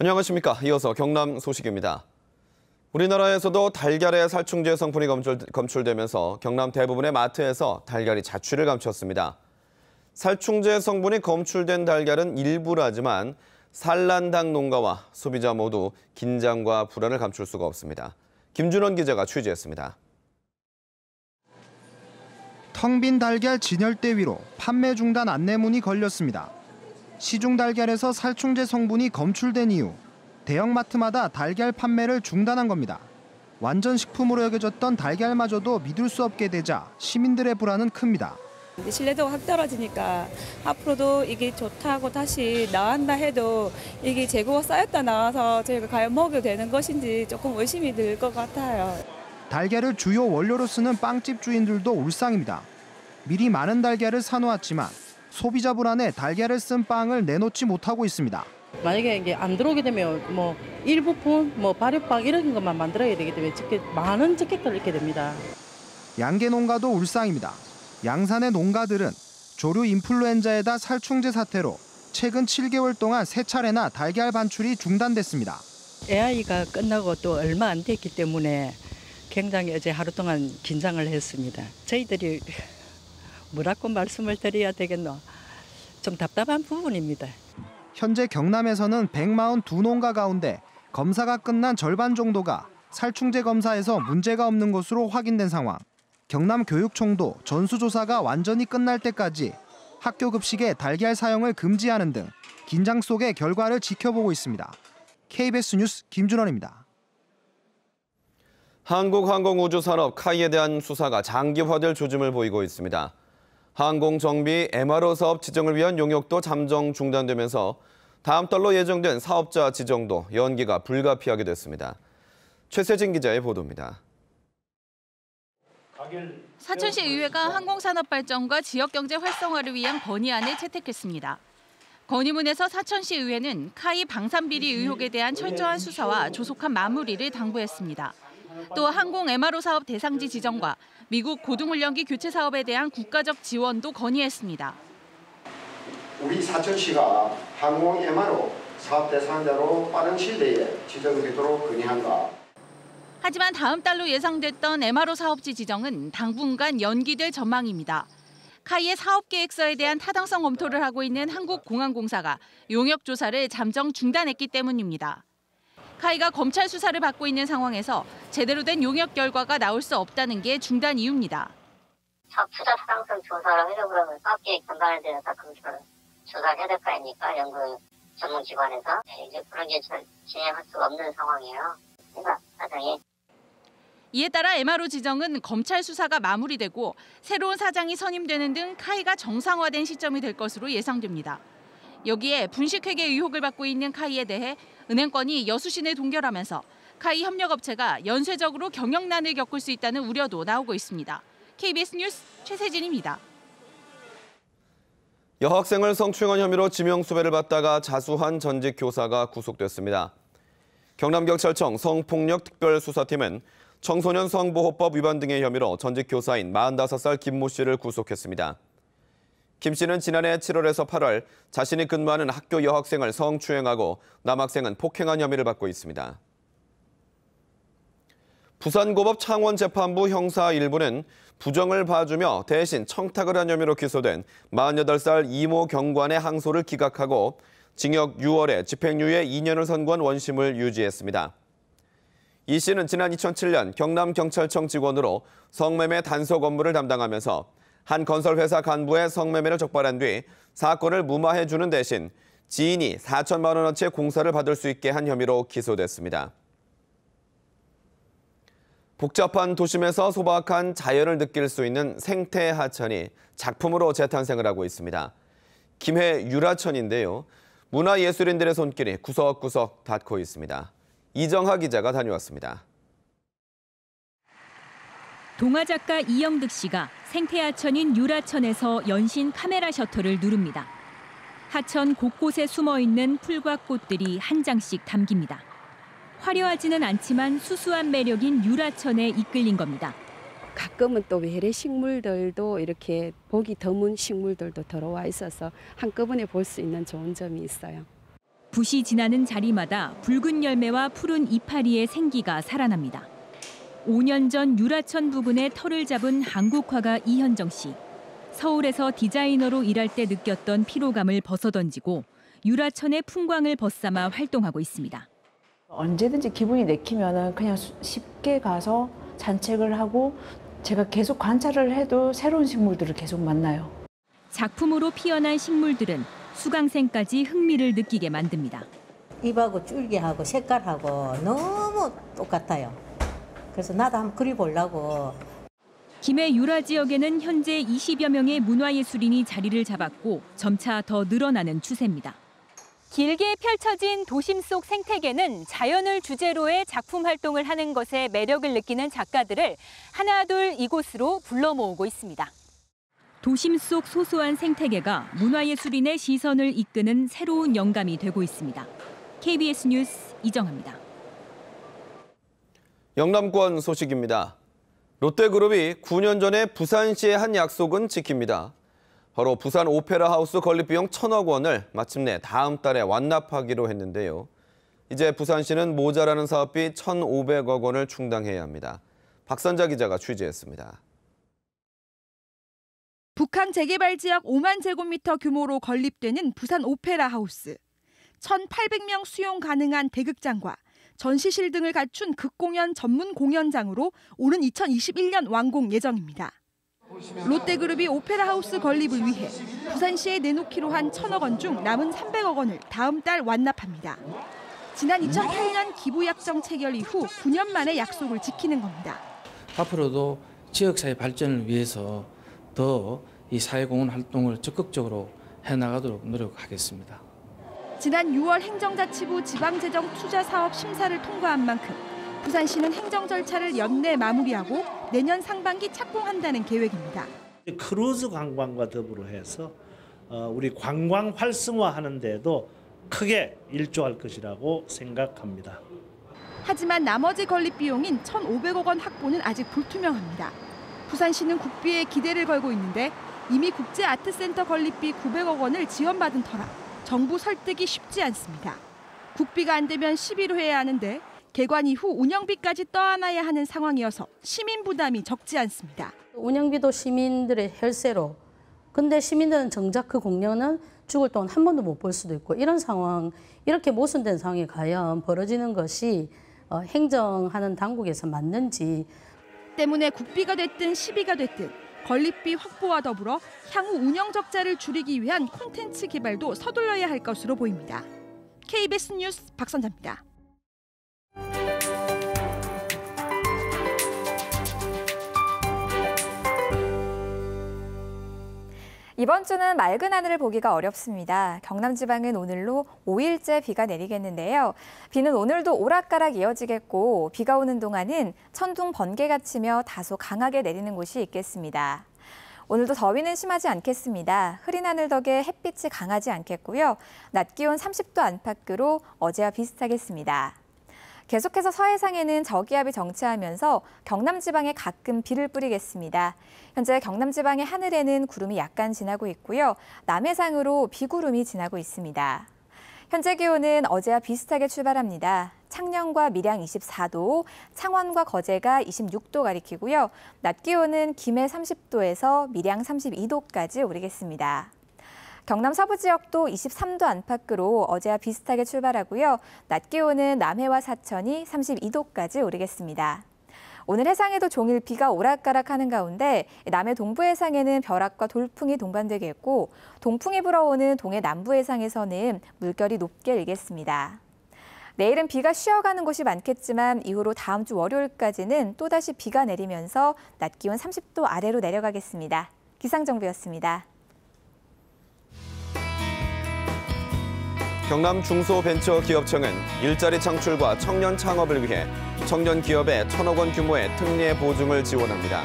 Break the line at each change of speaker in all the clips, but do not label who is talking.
안녕하십니까. 이어서 경남 소식입니다. 우리나라에서도 달걀에 살충제 성분이 검출되면서 경남 대부분의 마트에서 달걀이 자취를 감췄습니다. 살충제 성분이 검출된 달걀은 일부라지만 산란당 농가와 소비자 모두 긴장과 불안을 감출 수가 없습니다. 김준원 기자가 취재했습니다.
텅 빈 달걀 진열대 위로 판매 중단 안내문이 걸렸습니다. 시중 달걀에서 살충제 성분이 검출된 이후 대형마트마다 달걀 판매를 중단한 겁니다. 완전 식품으로 여겨졌던 달걀마저도 믿을 수 없게 되자 시민들의 불안은 큽니다.
신뢰도가 확 떨어지니까 앞으로도 이게 좋다고 다시 나온다 해도 이게 재고가 쌓였다 나와서 저희가 과연 먹여도 되는 것인지 조금 의심이 들 것 같아요.
달걀을 주요 원료로 쓰는 빵집 주인들도 울상입니다. 미리 많은 달걀을 사놓았지만 소비자 불안에 달걀을 쓴 빵을 내놓지 못하고 있습니다.
만약에 이게 안 들어오게 되면 일부품, 발효빵 이런 것만 만들어야 되기 때문에 많은 적객들을 잃게 됩니다.
양계 농가도 울상입니다. 양산의 농가들은 조류 인플루엔자에다 살충제 사태로 최근 7개월 동안 3차례나 달걀 반출이 중단됐습니다.
AI가 끝나고 또 얼마 안 됐기 때문에 굉장히 어제 하루 동안 긴장을 했습니다. 저희들이 뭐라고 말씀을 드려야 되겠노? 좀 답답한 부분입니다.
현재 경남에서는 142농가 가운데 검사가 끝난 절반 정도가 살충제 검사에서 문제가 없는 것으로 확인된 상황. 경남교육청도 전수조사가 완전히 끝날 때까지 학교 급식에 달걀 사용을 금지하는 등 긴장 속의 결과를 지켜보고 있습니다. KBS 뉴스 김준원입니다.
한국항공우주산업 카이에 대한 수사가 장기화될 조짐을 보이고 있습니다. 항공정비 MRO 사업 지정을 위한 용역도 잠정 중단되면서 다음 달로 예정된 사업자 지정도 연기가 불가피하게 됐습니다. 최세진 기자의 보도입니다.
사천시 의회가 항공산업 발전과 지역경제 활성화를 위한 건의안을 채택했습니다. 건의문에서 사천시 의회는 카이 방산비리 의혹에 대한 철저한 수사와 조속한 마무리를 당부했습니다. 또 항공 MRO 사업 대상지 지정과 미국 고등훈련기 교체 사업에 대한 국가적 지원도 건의했습니다.
우리 사천시가 항공 MRO 사업 대상자로 빠른 시일 내에 지정되도록 건의한다.
하지만 다음 달로 예상됐던 MRO 사업지 지정은 당분간 연기될 전망입니다. 카이의 사업계획서에 대한 타당성 검토를 하고 있는 한국공항공사가 용역 조사를 잠정 중단했기 때문입니다. 카이가 검찰 수사를 받고 있는 상황에서 제대로 된 용역 결과가 나올 수 없다는 게 중단 이유입니다.
사업 투자 타당성 조사를 하려고 그러면 사업계획 전반에 대해서 검토를 조사를 해야 될 거 아닙니까? 연구 전문기관에서 이제 그런 게 진행할 수가 없는 상황이에요. 그러니까 사장이.
이에 따라 MRO 지정은 검찰 수사가 마무리되고 새로운 사장이 선임되는 등 카이가 정상화된 시점이 될 것으로 예상됩니다. 여기에 분식회계 의혹을 받고 있는 카이에 대해 은행권이 여수신을 동결하면서 카이 협력업체가 연쇄적으로 경영난을 겪을 수 있다는 우려도 나오고 있습니다. KBS 뉴스 최세진입니다.
여학생을 성추행한 혐의로 지명수배를 받다가 자수한 전직 교사가 구속됐습니다. 경남경찰청 성폭력특별수사팀은 청소년 성보호법 위반 등의 혐의로 전직 교사인 45살 김모 씨를 구속했습니다. 김 씨는 지난해 7월에서 8월 자신이 근무하는 학교 여학생을 성추행하고 남학생은 폭행한 혐의를 받고 있습니다. 부산고법 창원재판부 형사 1부는 부정을 봐주며 대신 청탁을 한 혐의로 기소된 48살 이모 경관의 항소를 기각하고 징역 6월에 집행유예 2년을 선고한 원심을 유지했습니다. 이 씨는 지난 2007년 경남경찰청 직원으로 성매매 단속 업무를 담당하면서 한 건설회사 간부의 성매매를 적발한 뒤 사건을 무마해주는 대신 지인이 4천만 원어치의 공사를 받을 수 있게 한 혐의로 기소됐습니다. 복잡한 도심에서 소박한 자연을 느낄 수 있는 생태 하천이 작품으로 재탄생을 하고 있습니다. 김해 유라천인데요. 문화예술인들의 손길이 구석구석 닿고 있습니다. 이정하 기자가 다녀왔습니다.
동화작가 이영득 씨가 생태하천인 유라천에서 연신 카메라 셔터를 누릅니다. 하천 곳곳에 숨어있는 풀과 꽃들이 한 장씩 담깁니다. 화려하지는 않지만 수수한 매력인 유라천에 이끌린 겁니다.
가끔은 또 외래 식물들도 이렇게 보기 드문 식물들도 들어와 있어서 한꺼번에 볼 수 있는 좋은 점이 있어요.
붓이 지나는 자리마다 붉은 열매와 푸른 이파리의 생기가 살아납니다. 5년 전 유라천 부근의 터를 잡은 한국 화가 이현정 씨. 서울에서 디자이너로 일할 때 느꼈던 피로감을 벗어던지고 유라천의 풍광을 벗삼아 활동하고 있습니다.
언제든지 기분이 내키면 그냥 쉽게 가서 산책을 하고 제가 계속 관찰을 해도 새로운 식물들을 계속 만나요.
작품으로 피어난 식물들은 수강생까지 흥미를 느끼게 만듭니다.
잎하고 줄기하고 색깔하고 너무 똑같아요. 그래서 나도 한번 그려보려고.
김해 유라 지역에는 현재 20여 명의 문화예술인이 자리를 잡았고 점차 더 늘어나는 추세입니다. 길게 펼쳐진 도심 속 생태계는 자연을 주제로의 작품 활동을 하는 것에 매력을 느끼는 작가들을 하나둘 이곳으로 불러 모으고 있습니다. 도심 속 소소한 생태계가 문화예술인의 시선을 이끄는 새로운 영감이 되고 있습니다. KBS 뉴스 이정아입니다.
영남권 소식입니다. 롯데그룹이 9년 전에 부산시의 한 약속은 지킵니다. 바로 부산 오페라 하우스 건립 비용 1,000억 원을 마침내 다음 달에 완납하기로 했는데요. 이제 부산시는 모자라는 사업비 1,500억 원을 충당해야 합니다. 박선자 기자가 취재했습니다.
북한 재개발 지역 5만 제곱미터 규모로 건립되는 부산 오페라 하우스. 1,800명 수용 가능한 대극장과 전시실 등을 갖춘 극공연 전문 공연장으로 오는 2021년 완공 예정입니다. 롯데그룹이 오페라 하우스 건립을 위해 부산시에 내놓기로 한 1,000억 원 중 남은 300억 원을 다음 달 완납합니다. 지난 2008년 기부약정 체결 이후 9년 만에 약속을 지키는 겁니다.
앞으로도 지역사회 발전을 위해서 더 이 사회공헌 활동을 적극적으로 해나가도록 노력하겠습니다.
지난 6월 행정자치부 지방재정투자사업 심사를 통과한 만큼 부산시는 행정 절차를 연내 마무리하고 내년 상반기 착공한다는 계획입니다.
크루즈 관광과 더불어 해서 우리 관광 활성화하는 데도 크게 일조할 것이라고 생각합니다.
하지만 나머지 건립 비용인 1,500억 원 확보는 아직 불투명합니다. 부산시는 국비에 기대를 걸고 있는데 이미 국제아트센터 건립비 900억 원을 지원받은 터라 정부 설득이 쉽지 않습니다. 국비가 안 되면 시비로 해야 하는데 개관 이후 운영비까지 떠안아야 하는 상황이어서 시민 부담이 적지 않습니다.
운영비도 시민들의 혈세로. 근데 시민들은 정작 그 공연은 죽을 돈 한 번도 못 볼 수도 있고 이런 상황, 이렇게 모순된 상황이 과연 벌어지는 것이 행정하는 당국에서 맞는지.
때문에 국비가 됐든 시비가 됐든 건립비 확보와 더불어 향후 운영 적자를 줄이기 위한 콘텐츠 개발도 서둘러야 할 것으로 보입니다. KBS 뉴스 박선자입니다.
이번 주는 맑은 하늘을 보기가 어렵습니다. 경남 지방은 오늘로 5일째 비가 내리겠는데요. 비는 오늘도 오락가락 이어지겠고 비가 오는 동안은 천둥, 번개가 치며 다소 강하게 내리는 곳이 있겠습니다. 오늘도 더위는 심하지 않겠습니다. 흐린 하늘 덕에 햇빛이 강하지 않겠고요. 낮 기온 30도 안팎으로 어제와 비슷하겠습니다. 계속해서 서해상에는 저기압이 정체하면서 경남 지방에 가끔 비를 뿌리겠습니다. 현재 경남 지방의 하늘에는 구름이 약간 지나고 있고요. 남해상으로 비구름이 지나고 있습니다. 현재 기온은 어제와 비슷하게 출발합니다. 창녕과 밀양 24도, 창원과 거제가 26도 가리키고요. 낮 기온은 김해 30도에서 밀양 32도까지 오르겠습니다. 경남 서부 지역도 23도 안팎으로 어제와 비슷하게 출발하고요. 낮 기온은 남해와 사천이 32도까지 오르겠습니다. 오늘 해상에도 종일 비가 오락가락하는 가운데 남해 동부 해상에는 벼락과 돌풍이 동반되겠고 동풍이 불어오는 동해 남부 해상에서는 물결이 높게 일겠습니다. 내일은 비가 쉬어가는 곳이 많겠지만 이후로 다음 주 월요일까지는 또다시 비가 내리면서 낮 기온 30도 아래로 내려가겠습니다. 기상정보였습니다.
경남 중소벤처기업청은 일자리 창출과 청년 창업을 위해 청년 기업에 1,000억 원 규모의 특례 보증을 지원합니다.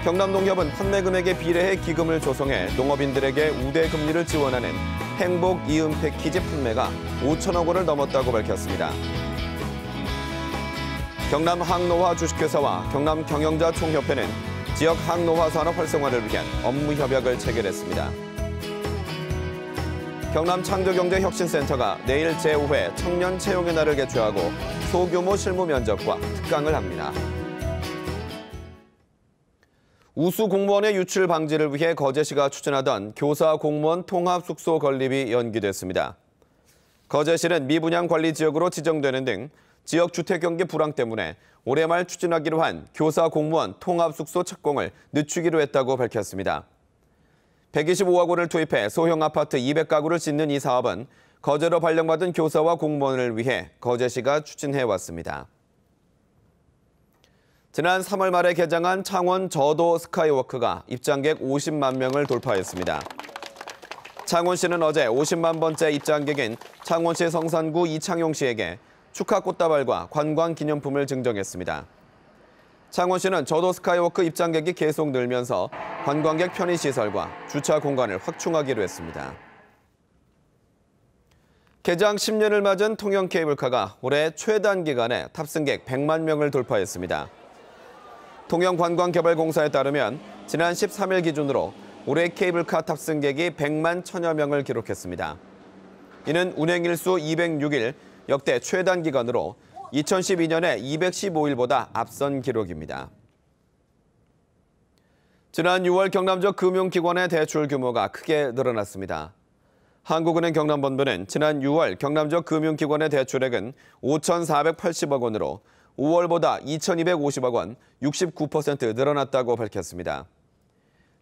경남농협은 판매 금액에 비례해 기금을 조성해 농업인들에게 우대 금리를 지원하는 행복 이음 패키지 판매가 5,000억 원을 넘었다고 밝혔습니다. 경남 항노화 주식회사와 경남 경영자 총협회는 지역 항노화 산업 활성화를 위한 업무 협약을 체결했습니다. 경남창조경제혁신센터가 내일 제5회 청년 채용의 날을 개최하고 소규모 실무 면접과 특강을 합니다. 우수 공무원의 유출 방지를 위해 거제시가 추진하던 교사 공무원 통합 숙소 건립이 연기됐습니다. 거제시는 미분양 관리 지역으로 지정되는 등 지역 주택 경기 불황 때문에 올해 말 추진하기로 한 교사 공무원 통합 숙소 착공을 늦추기로 했다고 밝혔습니다. 125억 원을 투입해 소형 아파트 200가구를 짓는 이 사업은 거제로 발령받은 교사와 공무원을 위해 거제시가 추진해왔습니다. 지난 3월 말에 개장한 창원 저도 스카이워크가 입장객 50만 명을 돌파했습니다. 창원시는 어제 50만 번째 입장객인 창원시 성산구 이창용 씨에게 축하 꽃다발과 관광 기념품을 증정했습니다. 창원시는 저도 스카이워크 입장객이 계속 늘면서 관광객 편의시설과 주차 공간을 확충하기로 했습니다. 개장 10년을 맞은 통영 케이블카가 올해 최단 기간에 탑승객 100만 명을 돌파했습니다. 통영관광개발공사에 따르면 지난 13일 기준으로 올해 케이블카 탑승객이 100만 1000여 명을 기록했습니다. 이는 운행일수 206일 역대 최단 기간으로 2012년에 215일보다 앞선 기록입니다. 지난 6월 경남 지역 금융기관의 대출 규모가 크게 늘어났습니다. 한국은행 경남본부는 지난 6월 경남 지역 금융기관의 대출액은 5,480억 원으로 5월보다 2,250억 원, 69% 늘어났다고 밝혔습니다.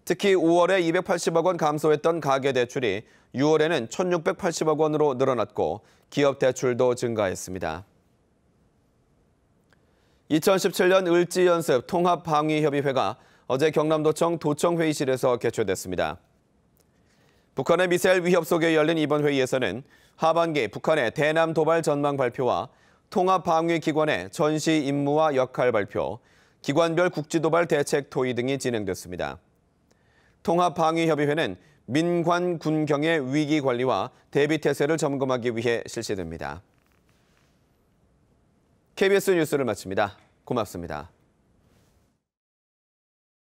특히 5월에 280억 원 감소했던 가계대출이 6월에는 1,680억 원으로 늘어났고 기업 대출도 증가했습니다. 2017년 을지연습 통합방위협의회가 어제 경남도청 도청회의실에서 개최됐습니다. 북한의 미사일 위협 속에 열린 이번 회의에서는 하반기 북한의 대남 도발 전망 발표와 통합방위기관의 전시 임무와 역할 발표, 기관별 국지도발 대책 토의 등이 진행됐습니다. 통합방위협의회는 민관 군경의 위기 관리와 대비 태세를 점검하기 위해 실시됩니다. KBS 뉴스를 마칩니다. 고맙습니다.